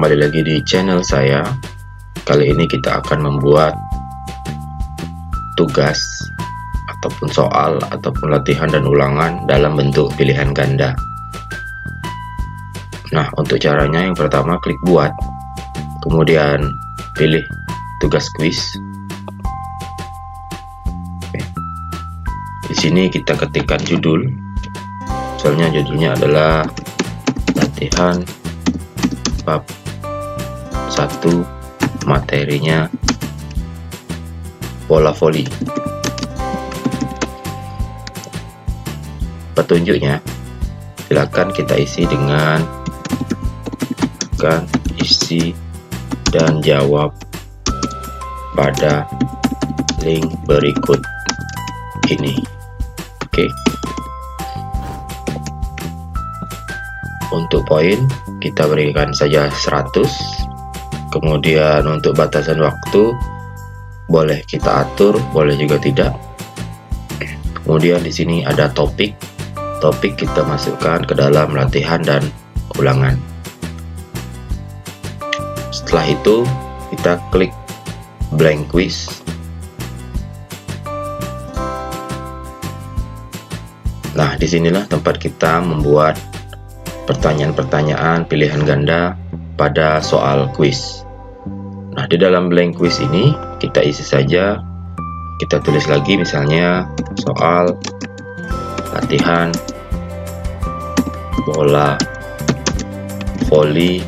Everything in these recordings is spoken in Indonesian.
kembali lagi di channel saya. Kali ini kita akan membuat tugas ataupun soal ataupun latihan dan ulangan dalam bentuk pilihan ganda. Nah, untuk caranya yang pertama klik buat, kemudian pilih tugas kuis. Oke. Di sini kita ketikkan judul. Misalnya judulnya adalah latihan bab 1, materinya bola voli. Petunjuknya silakan kita isi dengan isi dan jawab pada link berikut ini. Oke. Untuk poin kita berikan saja 100. Kemudian untuk batasan waktu boleh kita atur, boleh juga tidak. Kemudian di sini ada topik. Topik kita masukkan ke dalam latihan dan ulangan. Setelah itu kita klik blank quiz. Nah, disinilah tempat kita membuat pertanyaan-pertanyaan pilihan ganda pada soal kuis. Nah, di dalam blank quiz ini kita isi saja, kita tulis lagi misalnya soal latihan bola voli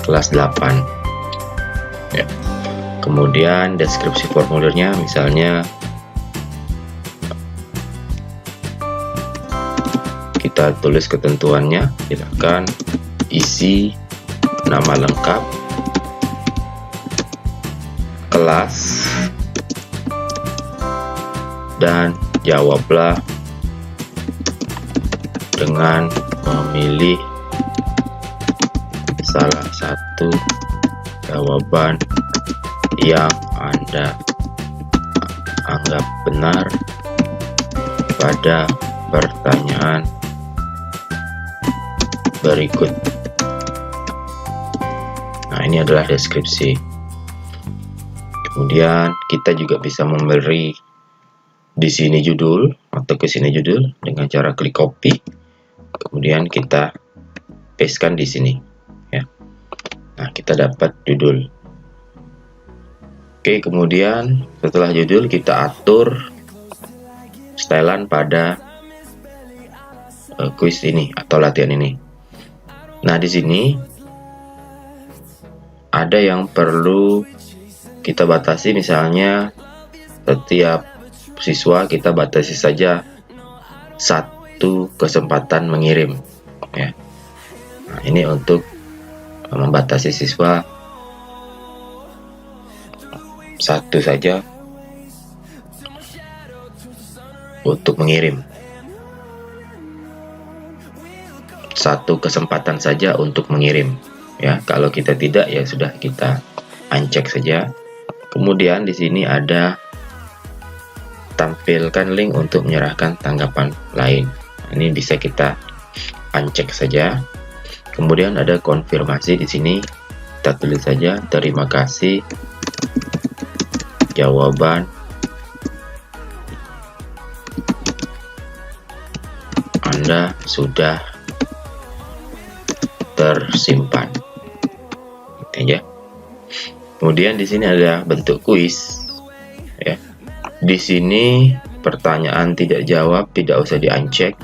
kelas 8 ya. Kemudian deskripsi formulirnya misalnya kita tulis ketentuannya, silakan isi nama lengkap, kelas, dan jawablah dengan memilih salah satu jawaban yang Anda anggap benar pada pertanyaan berikut. Nah, ini adalah deskripsi. Kemudian kita juga bisa memberi di sini judul atau ke sini judul dengan cara klik copy. Kemudian kita pastekan di sini ya. Nah, kita dapat judul. Oke, kemudian setelah judul kita atur setelan pada kuis ini atau latihan ini. Nah, di sini ada yang perlu kita batasi, misalnya setiap siswa kita batasi saja 1 kesempatan mengirim ya. Nah, ini untuk membatasi siswa 1 saja untuk mengirim, 1 kesempatan saja untuk mengirim ya. Kalau kita tidak, ya sudah, kita uncheck saja. Kemudian di sini ada tampilkan link untuk menyerahkan tanggapan lain. Ini bisa kita uncheck saja. Kemudian ada konfirmasi di sini. Kita tulis saja terima kasih, jawaban Anda sudah tersimpan. Ya. Kemudian di sini ada bentuk kuis ya. Di sini pertanyaan tidak jawab tidak usah di-uncheck.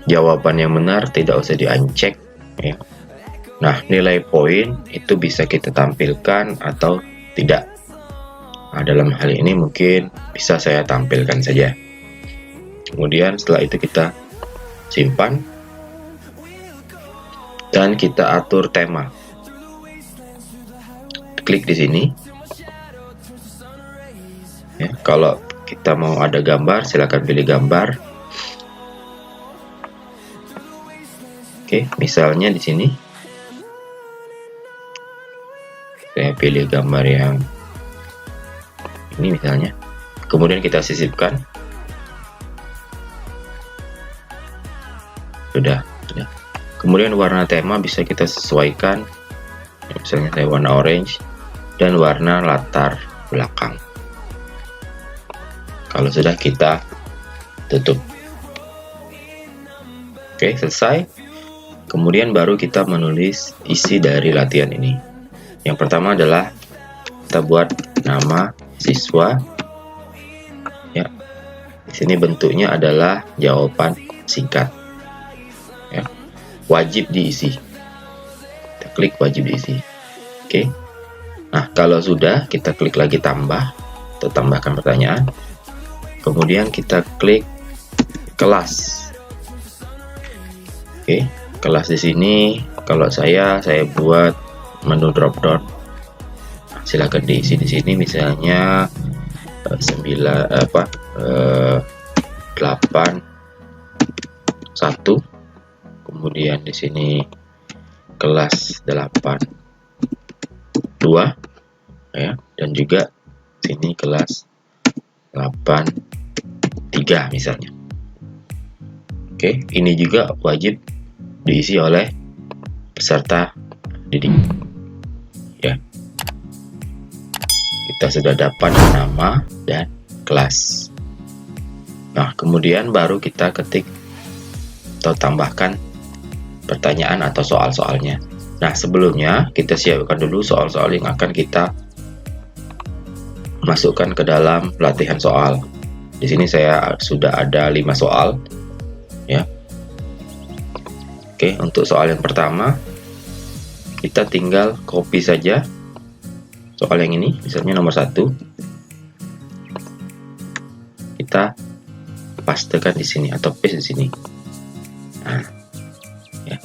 Jawaban yang benar tidak usah di-uncheck ya. Nah, nilai poin itu bisa kita tampilkan atau tidak. Nah, dalam hal ini mungkin bisa saya tampilkan saja. Kemudian setelah itu kita simpan dan kita atur tema. Klik di sini. Ya, kalau kita mau ada gambar, silakan pilih gambar. Oke, misalnya di sini saya pilih gambar yang ini misalnya. Kemudian kita sisipkan. Sudah. Kemudian warna tema bisa kita sesuaikan, misalnya saya warna orange, dan warna latar belakang. Kalau sudah, kita tutup. Oke, selesai. Kemudian baru kita menulis isi dari latihan ini. Yang pertama adalah kita buat nama siswa. Ya, di sini bentuknya adalah jawaban singkat. Ya, wajib diisi. Kita klik wajib diisi. Oke. Nah, kalau sudah, kita klik lagi tambah atau tambahkan pertanyaan. Kemudian kita klik kelas. Oke, kelas di sini kalau saya buat menu drop down. Silakan diisi di sini, misalnya 8 1. Kemudian di sini kelas 8 2, ya, dan juga sini kelas 8 3 misalnya. Oke, ini juga wajib diisi oleh peserta didik. Ya, kita sudah dapat nama dan kelas. Nah, kemudian baru kita ketik atau tambahkan pertanyaan atau soal-soalnya. Nah, sebelumnya kita siapkan dulu soal-soal yang akan kita masukkan ke dalam latihan soal. Di sini saya sudah ada 5 soal, ya. Oke, untuk soal yang pertama kita tinggal copy saja soal yang ini, misalnya nomor 1. Kita pastekan di sini atau paste di sini. Nah, ya.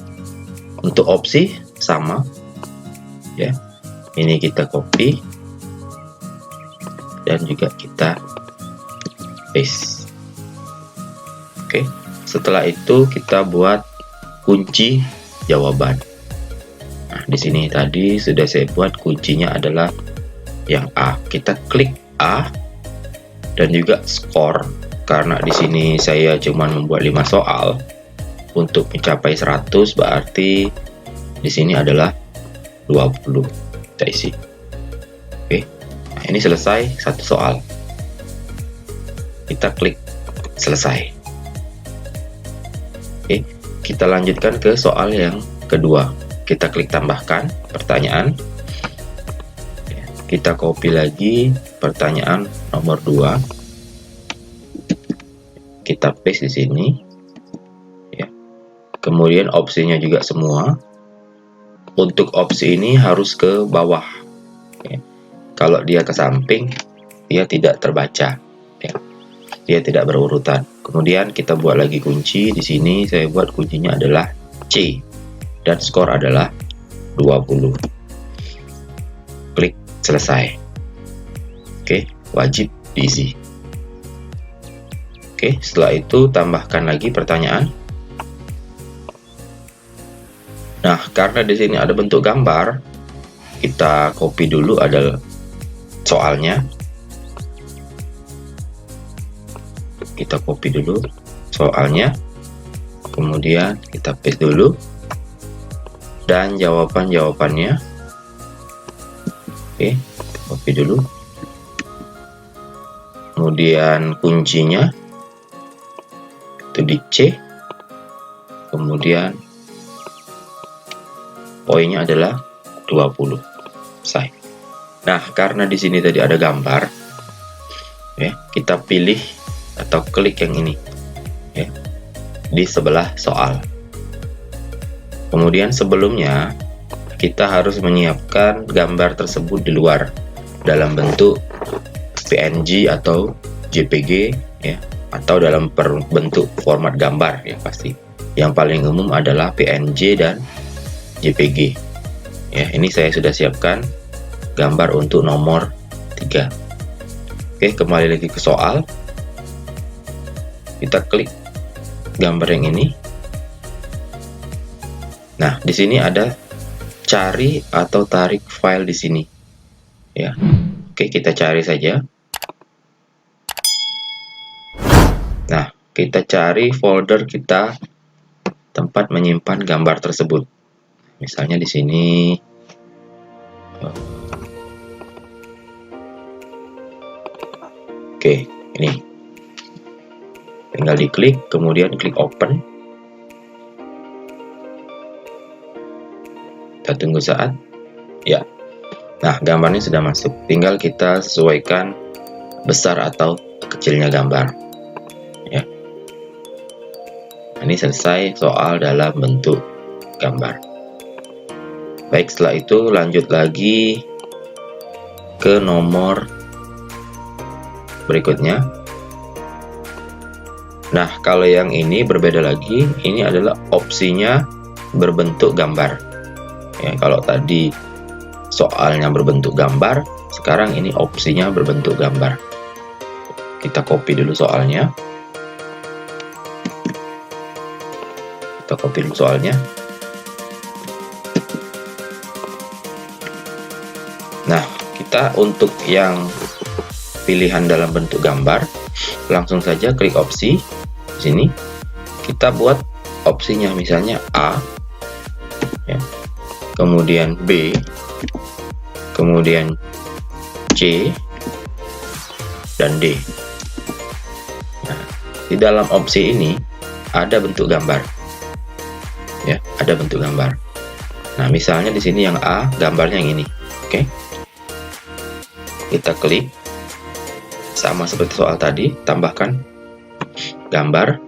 Untuk opsi sama, ya. Ini kita copy dan juga kita paste. Oke, setelah itu kita buat kunci jawaban. Nah, di sini tadi sudah saya buat kuncinya adalah yang A. Kita klik A dan juga skor. Karena di sini saya cuma membuat 5 soal untuk mencapai 100, berarti di sini adalah 20. Kita isi. Oke. Nah, ini selesai satu soal. Kita klik selesai. Oke, kita lanjutkan ke soal yang kedua. Kita klik tambahkan pertanyaan. Kita copy lagi pertanyaan nomor 2. Kita paste di sini. Ya. Kemudian opsinya juga semua. Untuk opsi ini harus ke bawah. Ya. Kalau dia ke samping, dia tidak terbaca. Ya. Dia tidak berurutan. Kemudian kita buat lagi kunci. Di sini saya buat kuncinya adalah C dan skor adalah 20. Klik selesai. Oke, wajib diisi. Oke, setelah itu tambahkan lagi pertanyaan. Nah, karena di sini ada bentuk gambar, kita copy dulu ada soalnya. Kita copy dulu soalnya, kemudian kita paste dulu, dan jawabannya. Oke, copy dulu. Kemudian kuncinya itu di C. Kemudian poinnya adalah 20. Selesai. Nah, karena di sini tadi ada gambar, ya, kita pilih atau klik yang ini, ya, di sebelah soal. Kemudian sebelumnya kita harus menyiapkan gambar tersebut di luar dalam bentuk PNG atau JPG, ya, atau dalam bentuk format gambar, ya pasti. Yang paling umum adalah PNG dan JPG. Ya, ini saya sudah siapkan gambar untuk nomor 3. Oke, kembali lagi ke soal. Kita klik gambar yang ini. Nah, di sini ada cari atau tarik file di sini. Ya. Oke, kita cari saja. Nah, kita cari folder kita tempat menyimpan gambar tersebut. Misalnya di sini oke, ini tinggal diklik, kemudian klik open. Kita tunggu saat ya. Nah, gambarnya sudah masuk, tinggal kita sesuaikan besar atau kecilnya gambar ya. Ini selesai soal dalam bentuk gambar. Baik, setelah itu lanjut lagi ke nomor berikutnya. Nah, kalau yang ini berbeda lagi, ini adalah opsinya berbentuk gambar ya. Kalau tadi soalnya berbentuk gambar, sekarang ini opsinya berbentuk gambar. Kita copy dulu soalnya. Nah, kita untuk yang pilihan dalam bentuk gambar, langsung saja klik opsi di sini. Kita buat opsinya misalnya A ya, kemudian B, kemudian C dan D. Nah, di dalam opsi ini ada bentuk gambar ya, ada bentuk gambar. Nah, misalnya di sini yang A, gambarnya yang ini. Oke, kita klik sama seperti soal tadi, tambahkan gambar,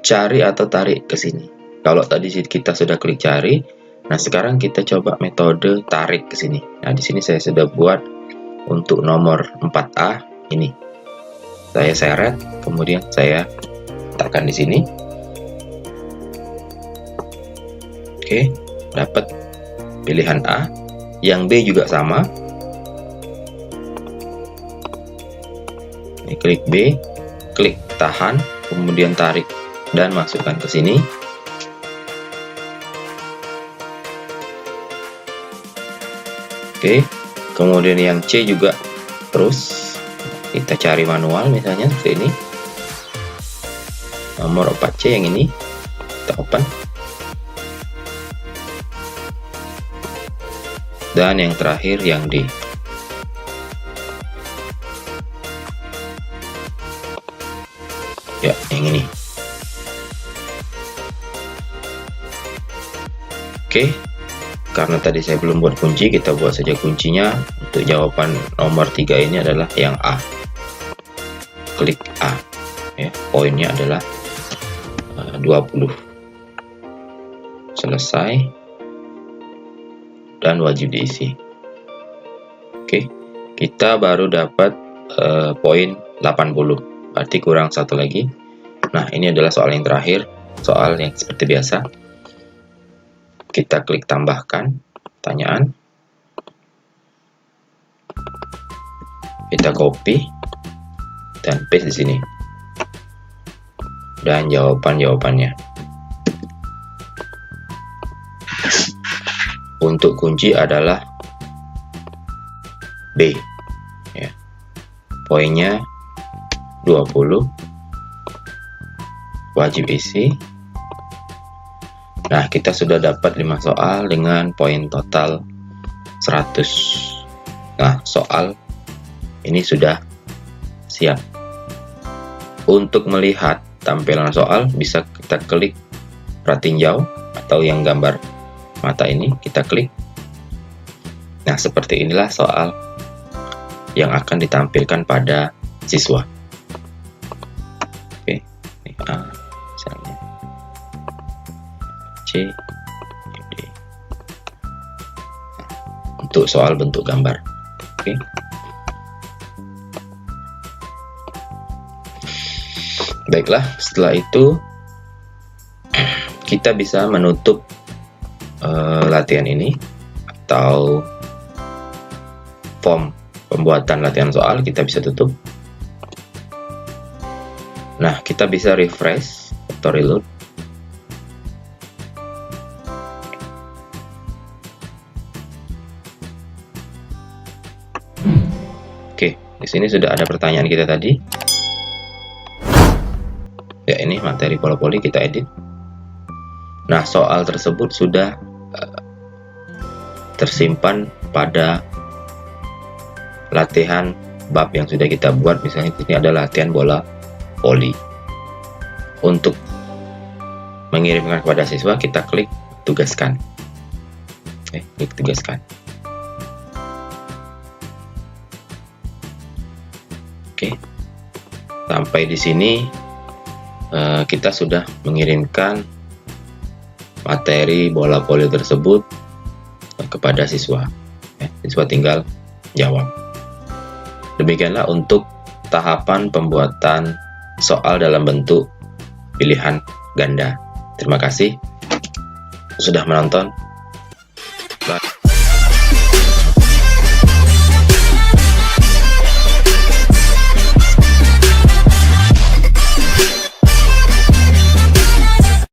cari atau tarik ke sini. Kalau tadi kita sudah klik cari, nah sekarang kita coba metode tarik ke sini. Nah, di sini saya sudah buat untuk nomor 4A ini. Saya seret, kemudian saya letakkan di sini. Oke, dapat pilihan A. Yang B juga sama. Ini klik B, klik tahan, kemudian tarik dan masukkan ke sini. Oke, kemudian yang C juga terus kita cari manual, misalnya seperti ini. Nomor 4C yang ini kita open. Dan yang terakhir yang D. Ya, yang ini. Oke, karena tadi saya belum buat kunci, kita buat saja kuncinya. Untuk jawaban nomor 3 ini adalah yang A. Klik A ya, poinnya adalah 20. Selesai dan wajib diisi. Oke, kita baru dapat poin 80, berarti kurang satu lagi. Nah, ini adalah soal yang terakhir, soal yang seperti biasa. Kita klik tambahkan pertanyaan, kita copy dan paste di sini, dan jawabannya. Untuk kunci adalah B ya. Poinnya 20, wajib isi. Nah, kita sudah dapat 5 soal dengan poin total 100. Nah, soal ini sudah siap. Untuk melihat tampilan soal bisa kita klik pratinjau atau yang gambar mata ini, kita klik. Nah, seperti inilah soal yang akan ditampilkan pada siswa. Oke, ini A misalnya, C, D. Untuk soal bentuk gambar. Oke. Baiklah, setelah itu kita bisa menutup latihan ini, atau form pembuatan latihan soal kita bisa tutup. Nah, kita bisa refresh atau reload. Oke, di sini sudah ada pertanyaan kita tadi. Ya, ini materi Polopoli kita edit. Nah, soal tersebut sudah tersimpan pada latihan bab yang sudah kita buat. Misalnya ini ada latihan bola voli. Untuk mengirimkan kepada siswa, kita klik tugaskan. Klik tugaskan. Sampai di sini kita sudah mengirimkan materi bola voli tersebut kepada siswa. Siswa tinggal jawab. Demikianlah untuk tahapan pembuatan soal dalam bentuk pilihan ganda. Terima kasih sudah menonton. Bye.